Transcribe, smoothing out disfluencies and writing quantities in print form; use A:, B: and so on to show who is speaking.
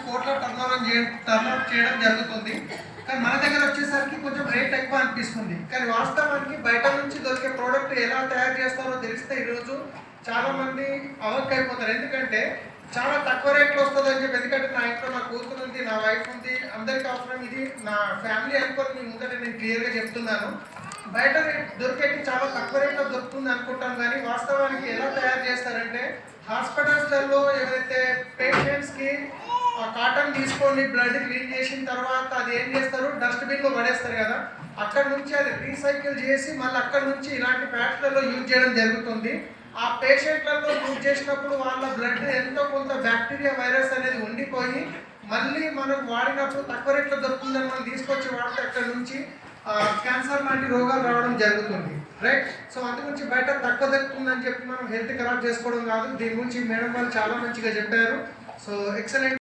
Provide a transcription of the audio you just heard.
A: కోట్ల టర్నోవర్ చేయడం జరుగుతుంది. కానీ మన దగ్గర వచ్చేసరికి కొంచెం రేట్ ఎక్కువ అనిపిస్తుంది. కానీ వాస్తవానికి బయట నుంచి దొరికే ప్రోడక్ట్ ఎలా తయారు చేస్తారో తెలిస్తే ఈరోజు చాలామంది అవక్ అయిపోతారు. ఎందుకంటే చాలా తక్కువ రేట్లో వస్తుంది అని చెప్పి. ఎందుకంటే నా ఇంట్లో నా కూతురు ఉంది, నా వైఫ్ ఉంది, అందరికీ అవసరం. ఇది నా ఫ్యామిలీ అనుకోని మీ ముందర నేను క్లియర్గా చెప్తున్నాను. బయట దొరికేది చాలా తక్కువ రేట్లో దొరుకుతుంది అనుకుంటాం, కానీ వాస్తవానికి ఎలా తయారు చేస్తారంటే హాస్పిటల్స్లలో ఎవరైతే పేషెంట్స్కి కాటన్ తీసుకొని బ్లడ్ క్లీన్ చేసిన తర్వాత అది ఏం చేస్తారు, డస్ట్బిన్లో పడేస్తారు కదా, అక్కడ నుంచి అది రీసైకిల్ చేసి మళ్ళీ అక్కడ నుంచి ఇలాంటి ప్యాక్స్లలో యూజ్ చేయడం జరుగుతుంది. ఆ పేషెంట్లలో యూజ్ చేసినప్పుడు వాళ్ళ బ్లడ్ ఎంతో కొంత బ్యాక్టీరియా వైరస్ అనేది ఉండిపోయి మళ్ళీ మనం వాడినప్పుడు తక్కువ రేట్లో దొరుకుతుందని మనం తీసుకొచ్చి వాడితే అక్కడ నుంచి క్యాన్సర్ లాంటి రోగాలు రావడం జరుగుతుంది. రైట్. సో అందు గురించి బయట తక్కువ దొరుకుతుందని చెప్పి మనం హెల్త్ ఖరాబ్ చేసుకోవడం కాదు. దీని గురించి మేడం వాళ్ళు చాలా మంచిగా చెప్పారు. So excellent.